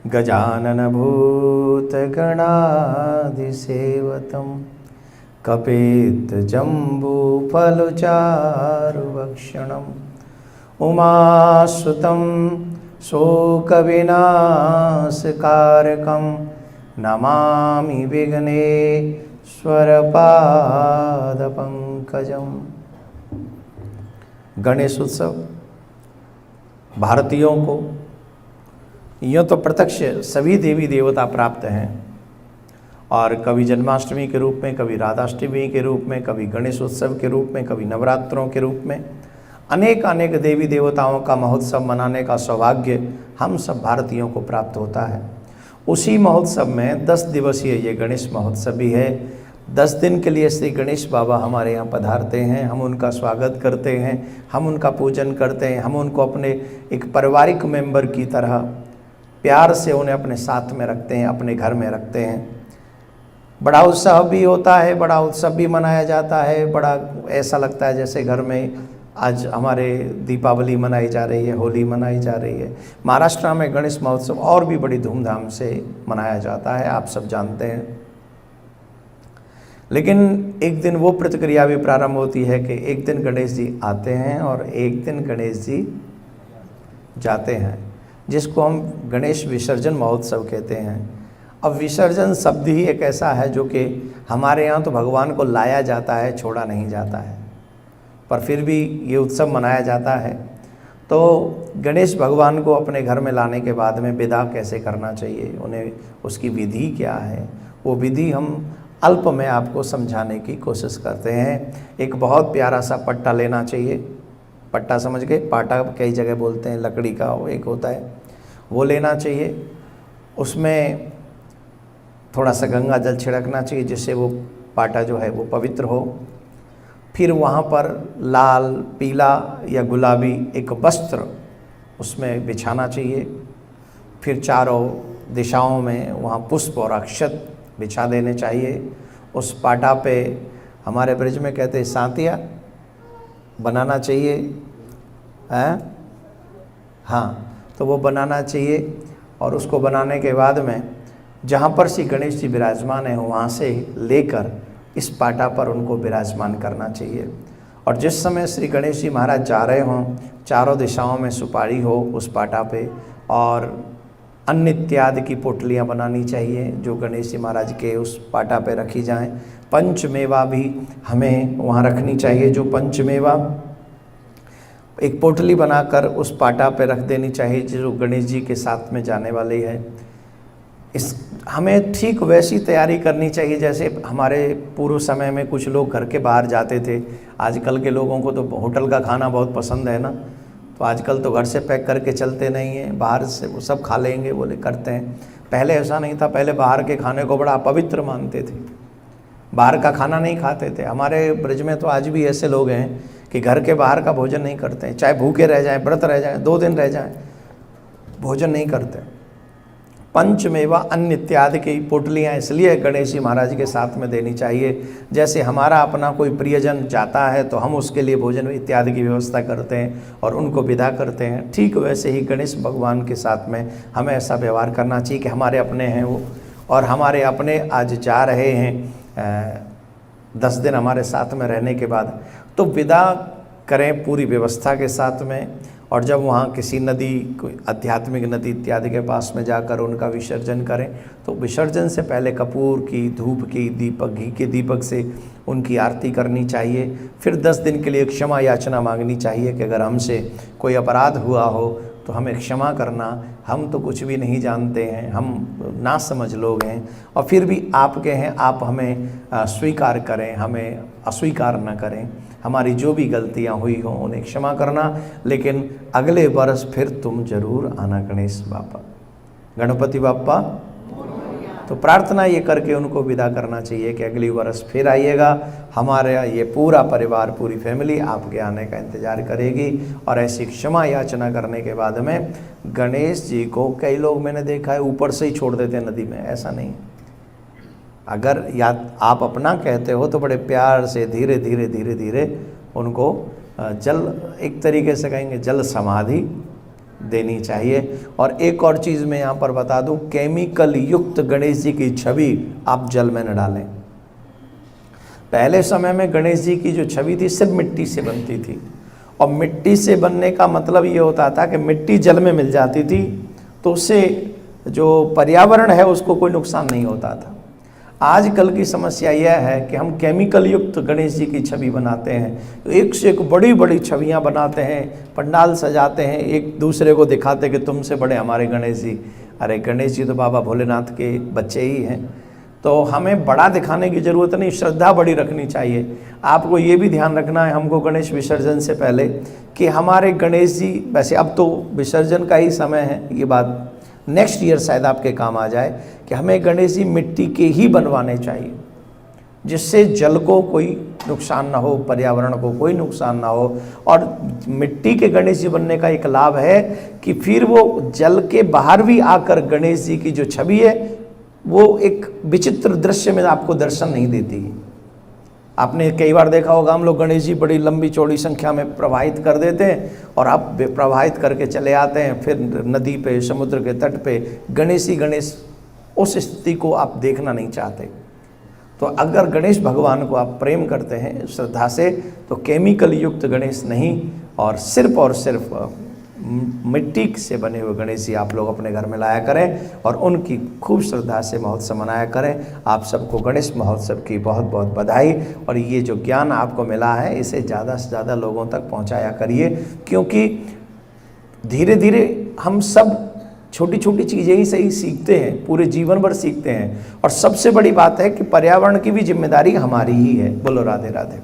गजानन भूतगणाधिसेवतं कपित्थजम्बूफलचारुभक्षणम् उमासुतं शोकविनाशकारकं नमामि विघ्नेश्वरपादपङ्कजम्। गणेश उत्सव भारतीयों को यूँ तो प्रत्यक्ष सभी देवी देवता प्राप्त हैं, और कभी जन्माष्टमी के रूप में, कभी राधाष्टमी के रूप में, कभी गणेश उत्सव के रूप में, कभी नवरात्रों के रूप में अनेक अनेक देवी देवताओं का महोत्सव मनाने का सौभाग्य हम सब भारतीयों को प्राप्त होता है। उसी महोत्सव में 10 दिवसीय ये गणेश महोत्सव भी है। 10 दिन के लिए श्री गणेश बाबा हमारे यहाँ पधारते हैं, हम उनका स्वागत करते हैं, हम उनका पूजन करते हैं, हम उनको अपने एक पारिवारिक मेंबर की तरह प्यार से उन्हें अपने साथ में रखते हैं, अपने घर में रखते हैं। बड़ा उत्साह भी होता है, बड़ा उत्सव भी मनाया जाता है, बड़ा ऐसा लगता है जैसे घर में आज हमारे दीपावली मनाई जा रही है, होली मनाई जा रही है। महाराष्ट्र में गणेश महोत्सव और भी बड़ी धूमधाम से मनाया जाता है, आप सब जानते हैं। लेकिन एक दिन वो प्रतिक्रिया भी प्रारंभ होती है कि एक दिन गणेश जी आते हैं और एक दिन गणेश जी जाते हैं, जिसको हम गणेश विसर्जन महोत्सव कहते हैं। अब विसर्जन शब्द ही एक ऐसा है जो कि हमारे यहाँ तो भगवान को लाया जाता है, छोड़ा नहीं जाता है, पर फिर भी ये उत्सव मनाया जाता है। तो गणेश भगवान को अपने घर में लाने के बाद में विदा कैसे करना चाहिए, उन्हें उसकी विधि क्या है, वो विधि हम अल्प में आपको समझाने की कोशिश करते हैं। एक बहुत प्यारा सा पट्टा लेना चाहिए, पट्टा समझ गए, पाटा कई जगह बोलते हैं, लकड़ी का वो एक होता है, वो लेना चाहिए। उसमें थोड़ा सा गंगा जल छिड़कना चाहिए जिससे वो पाटा जो है वो पवित्र हो। फिर वहाँ पर लाल, पीला या गुलाबी एक वस्त्र उसमें बिछाना चाहिए। फिर चारों दिशाओं में वहाँ पुष्प और अक्षत बिछा देने चाहिए। उस पाटा पे हमारे ब्रज में कहते हैं सांतिया बनाना चाहिए, हैं? हाँ, तो वो बनाना चाहिए। और उसको बनाने के बाद में जहाँ पर श्री गणेश जी विराजमान हैं वहाँ से लेकर इस पाटा पर उनको विराजमान करना चाहिए। और जिस समय श्री गणेश जी महाराज जा रहे हों, चारों दिशाओं में सुपारी हो उस पाटा पे, और अन्न इत्यादि की पोटलियाँ बनानी चाहिए जो गणेश जी महाराज के उस पाटा पे रखी जाएं। पंचमेवा भी हमें वहाँ रखनी चाहिए, जो पंचमेवा एक पोटली बनाकर उस पाटा पे रख देनी चाहिए जो गणेश जी के साथ में जाने वाली है। इस हमें ठीक वैसी तैयारी करनी चाहिए जैसे हमारे पूर्व समय में कुछ लोग घर के बाहर जाते थे। आजकल के लोगों को तो होटल का खाना बहुत पसंद है ना, तो आजकल तो घर से पैक करके चलते नहीं हैं, बाहर से वो सब खा लेंगे बोले करते हैं। पहले ऐसा नहीं था, पहले बाहर के खाने को बड़ा अपवित्र मानते थे, बाहर का खाना नहीं खाते थे। हमारे ब्रज में तो आज भी ऐसे लोग हैं कि घर के बाहर का भोजन नहीं करते हैं, चाहे भूखे रह जाएं, व्रत रह जाएं, 2 दिन रह जाएं, भोजन नहीं करते। पंचमेवा अन्न इत्यादि की पोटलियाँ इसलिए गणेश जी महाराज के साथ में देनी चाहिए, जैसे हमारा अपना कोई प्रियजन जाता है तो हम उसके लिए भोजन इत्यादि की व्यवस्था करते हैं और उनको विदा करते हैं। ठीक वैसे ही गणेश भगवान के साथ में हमें ऐसा व्यवहार करना चाहिए कि हमारे अपने हैं वो, और हमारे अपने आज जा रहे हैं 10 दिन हमारे साथ में रहने के बाद, तो विदा करें पूरी व्यवस्था के साथ में। और जब वहाँ किसी नदी, कोई आध्यात्मिक नदी इत्यादि के पास में जाकर उनका विसर्जन करें, तो विसर्जन से पहले कपूर की, धूप की, दीपक, घी के दीपक से उनकी आरती करनी चाहिए। फिर 10 दिन के लिए क्षमा याचना मांगनी चाहिए कि अगर हमसे कोई अपराध हुआ हो तो हमें क्षमा करना, हम तो कुछ भी नहीं जानते हैं, हम नासमझ लोग हैं, और फिर भी आपके हैं, आप हमें स्वीकार करें, हमें अस्वीकार न करें। हमारी जो भी गलतियां हुई हों उन्हें क्षमा करना, लेकिन अगले वर्ष फिर तुम जरूर आना गणेश बापा, गणपति बापा। तो प्रार्थना ये करके उनको विदा करना चाहिए कि अगली वर्ष फिर आइएगा, हमारे ये पूरा परिवार, पूरी फैमिली आपके आने का इंतज़ार करेगी। और ऐसी क्षमा याचना करने के बाद में गणेश जी को, कई लोग मैंने देखा है ऊपर से ही छोड़ देते हैं नदी में, ऐसा नहीं। अगर या आप अपना कहते हो तो बड़े प्यार से धीरे धीरे धीरे धीरे उनको जल, एक तरीके से कहेंगे जल समाधि देनी चाहिए। और एक और चीज़ मैं यहाँ पर बता दूँ, केमिकल युक्त गणेश जी की छवि आप जल में न डालें। पहले समय में गणेश जी की जो छवि थी सिर्फ मिट्टी से बनती थी, और मिट्टी से बनने का मतलब ये होता था कि मिट्टी जल में मिल जाती थी, तो उससे जो पर्यावरण है उसको कोई नुकसान नहीं होता था। आजकल की समस्या यह है कि हम केमिकल युक्त गणेश जी की छवि बनाते हैं, तो एक से एक बड़ी बड़ी छवियां बनाते हैं, पंडाल सजाते हैं, एक दूसरे को दिखाते कि तुमसे बड़े हमारे गणेश जी। अरे गणेश जी तो बाबा भोलेनाथ के बच्चे ही हैं, तो हमें बड़ा दिखाने की ज़रूरत नहीं, श्रद्धा बड़ी रखनी चाहिए। आपको ये भी ध्यान रखना है हमको गणेश विसर्जन से पहले कि हमारे गणेश जी, वैसे अब तो विसर्जन का ही समय है, ये बात नेक्स्ट ईयर शायद आपके काम आ जाए, कि हमें गणेश जी मिट्टी के ही बनवाने चाहिए, जिससे जल को कोई नुकसान ना हो, पर्यावरण को कोई नुकसान ना हो। और मिट्टी के गणेश जी बनने का एक लाभ है कि फिर वो जल के बाहर भी आकर गणेश जी की जो छवि है वो एक विचित्र दृश्य में आपको दर्शन नहीं देती है। आपने कई बार देखा होगा, हम लोग गणेश जी बड़ी लंबी चौड़ी संख्या में प्रवाहित कर देते हैं और आप प्रवाहित करके चले आते हैं, फिर नदी पे, समुद्र के तट पे गणेश ही गणेश, उस स्थिति को आप देखना नहीं चाहते। तो अगर गणेश भगवान को आप प्रेम करते हैं श्रद्धा से, तो केमिकल युक्त गणेश नहीं, और सिर्फ मिट्टी से बने हुए गणेश जी आप लोग अपने घर में लाया करें और उनकी खूब श्रद्धा से महोत्सव मनाया करें। आप सबको गणेश महोत्सव की बहुत बहुत बधाई। और ये जो ज्ञान आपको मिला है इसे ज़्यादा से ज़्यादा लोगों तक पहुंचाया करिए, क्योंकि धीरे धीरे हम सब छोटी छोटी चीज़ें ही सही सीखते हैं, पूरे जीवन भर सीखते हैं। और सबसे बड़ी बात है कि पर्यावरण की भी जिम्मेदारी हमारी ही है। बोलो राधे राधे।